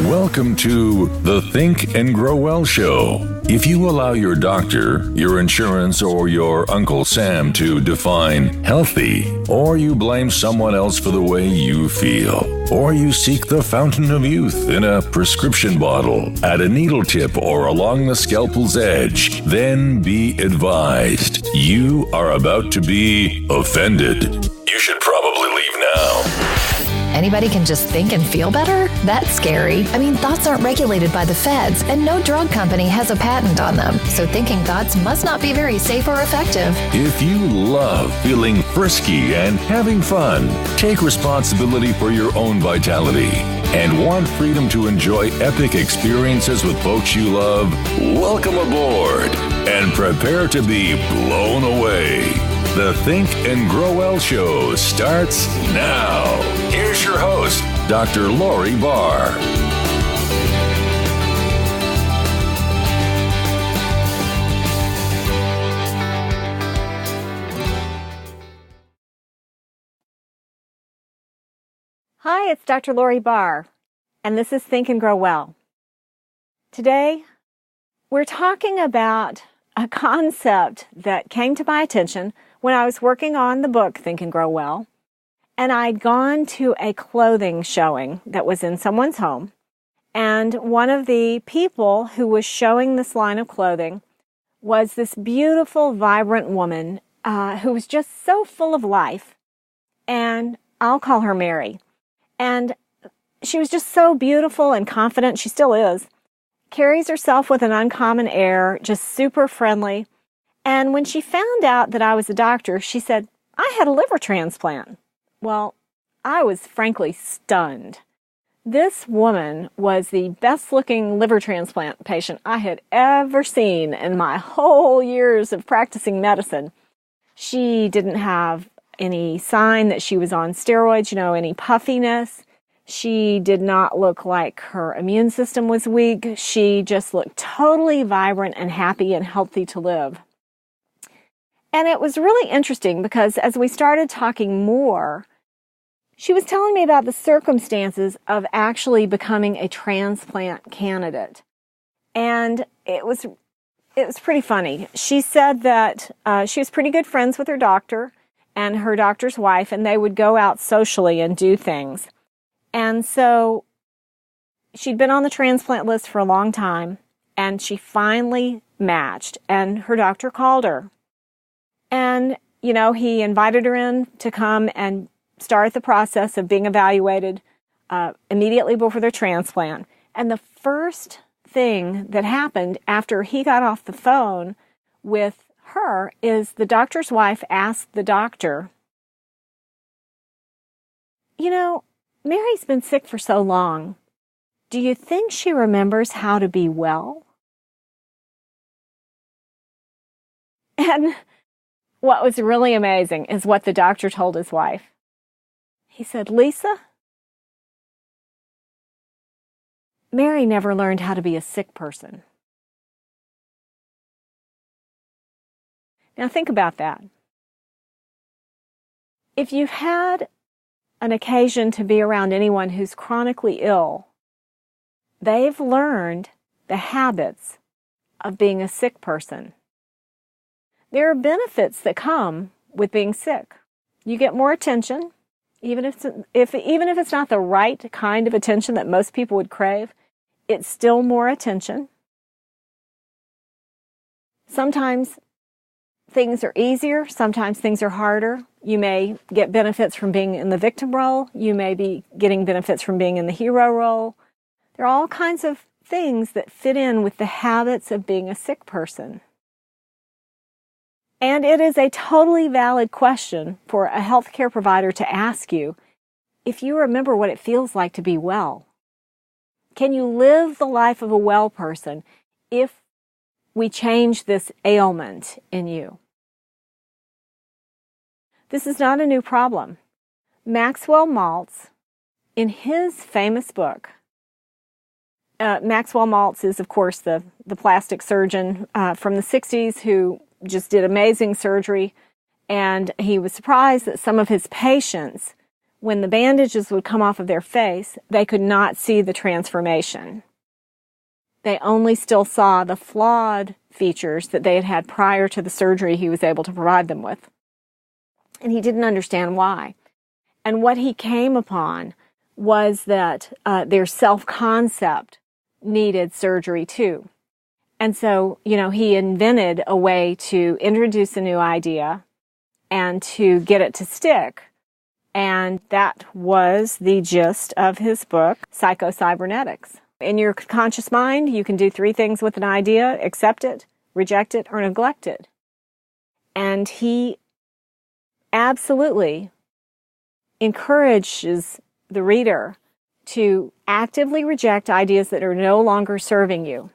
Welcome to the Think and Grow Well Show. If you allow your doctor, your insurance, or your Uncle Sam to define healthy, or you blame someone else for the way you feel, or you seek the fountain of youth in a prescription bottle, at a needle tip, or along the scalpel's edge, then be advised, you are about to be offended. You should probably leave now. Anybody can just think and feel better? That's scary. I mean, thoughts aren't regulated by the feds, and no drug company has a patent on them. So thinking thoughts must not be very safe or effective. If you love feeling frisky and having fun, take responsibility for your own vitality, and want freedom to enjoy epic experiences with folks you love, welcome aboard and prepare to be blown away. The Think and Grow Well Show starts now. Here's your host, Dr. Lori Barr. Hi, it's Dr. Lori Barr, and this is Think and Grow Well. Today, we're talking about a concept that came to my attention when I was working on the book, Think and Grow Well, and I'd gone to a clothing showing that was in someone's home, and one of the people who was showing this line of clothing was this beautiful, vibrant woman who was just so full of life, and I'll call her Mary. And she was just so beautiful and confident, she still is, carries herself with an uncommon air, just super friendly. And when she found out that I was a doctor, she said, I had a liver transplant. Well, I was frankly stunned. This woman was the best-looking liver transplant patient I had ever seen in my whole years of practicing medicine. She didn't have any sign that she was on steroids, any puffiness. She did not look like her immune system was weak. She just looked totally vibrant and happy and healthy to live. And it was really interesting because as we started talking more, she was telling me about the circumstances of actually becoming a transplant candidate. And it was pretty funny. She said that she was pretty good friends with her doctor and her doctor's wife, and they would go out socially and do things. And so she'd been on the transplant list for a long time, and she finally matched, and her doctor called her. And, he invited her in to come and start the process of being evaluated immediately before their transplant. And the first thing that happened after he got off the phone with her is the doctor's wife asked the doctor, Mary's been sick for so long. Do you think she remembers how to be well? And what was really amazing is what the doctor told his wife. He said, Lisa, Mary never learned how to be a sick person. Now think about that. If you've had an occasion to be around anyone who's chronically ill, they've learned the habits of being a sick person. There are benefits that come with being sick. You get more attention, even if it's not the right kind of attention that most people would crave, it's still more attention. Sometimes things are easier, sometimes things are harder. You may get benefits from being in the victim role. You may be getting benefits from being in the hero role. There are all kinds of things that fit in with the habits of being a sick person. And it is a totally valid question for a healthcare provider to ask you if you remember what it feels like to be well. Can you live the life of a well person if we change this ailment in you? This is not a new problem. Maxwell Maltz, in his famous book, Maxwell Maltz is, of course, the plastic surgeon from the 60s who just did amazing surgery, and he was surprised that some of his patients when the bandages would come off of their face, they could not see the transformation. They only still saw the flawed features that they had had prior to the surgery he was able to provide them with. And he didn't understand why. And what he came upon was that their self-concept needed surgery too. And so, he invented a way to introduce a new idea and to get it to stick. And that was the gist of his book, Psycho-Cybernetics. In your conscious mind, you can do 3 things with an idea: accept it, reject it, or neglect it. And he absolutely encourages the reader to actively reject ideas that are no longer serving you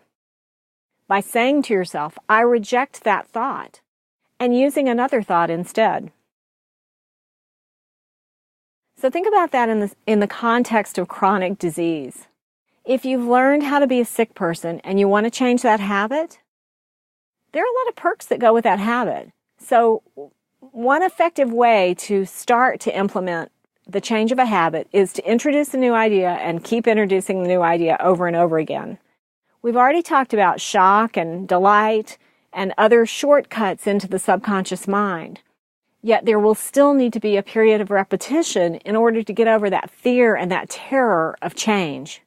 by saying to yourself, I reject that thought, and using another thought instead. So think about that in the context of chronic disease. If you've learned how to be a sick person and you want to change that habit, there are a lot of perks that go with that habit. So one effective way to start to implement the change of a habit is to introduce a new idea and keep introducing the new idea over and over again. We've already talked about shock and delight and other shortcuts into the subconscious mind. Yet there will still need to be a period of repetition in order to get over that fear and that terror of change.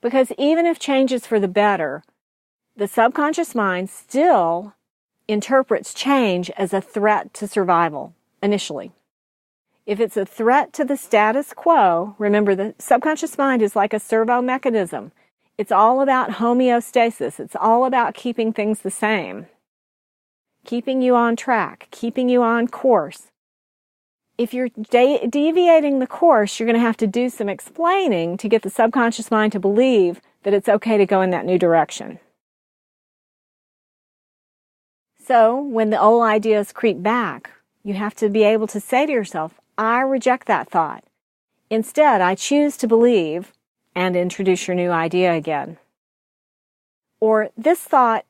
Because even if change is for the better, the subconscious mind still interprets change as a threat to survival initially. If it's a threat to the status quo, remember the subconscious mind is like a servo mechanism. It's all about homeostasis. It's all about keeping things the same, keeping you on track, keeping you on course. If you're deviating the course, you're going to have to do some explaining to get the subconscious mind to believe that it's okay to go in that new direction. So when the old ideas creep back, you have to be able to say to yourself, I reject that thought. Instead, I choose to believe, and introduce your new idea again. Or this thought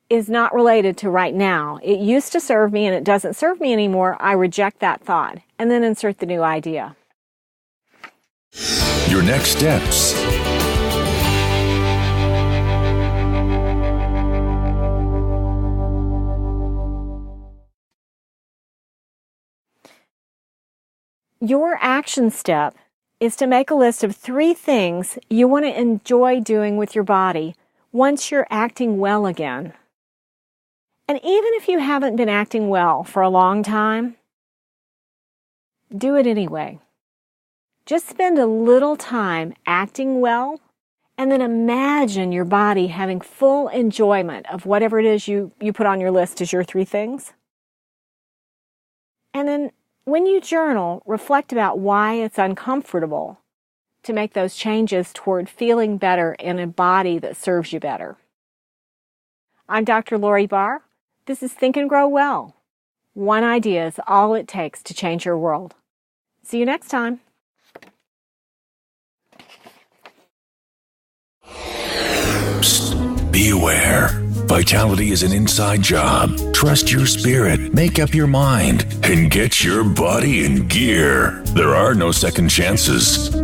is not related to right now. It used to serve me and it doesn't serve me anymore. I reject that thought. And then insert the new idea. Your next steps. Your action step is to make a list of 3 things you want to enjoy doing with your body once you're acting well again. And even if you haven't been acting well for a long time, do it anyway. Just spend a little time acting well, and then imagine your body having full enjoyment of whatever it is you put on your list as your 3 things. And then when you journal, reflect about why it's uncomfortable to make those changes toward feeling better in a body that serves you better. I'm Dr. Lori Barr. This is Think and Grow Well. One idea is all it takes to change your world. See you next time. Psst, be aware. Vitality is an inside job. Trust your spirit, make up your mind, and get your body in gear. There are no second chances.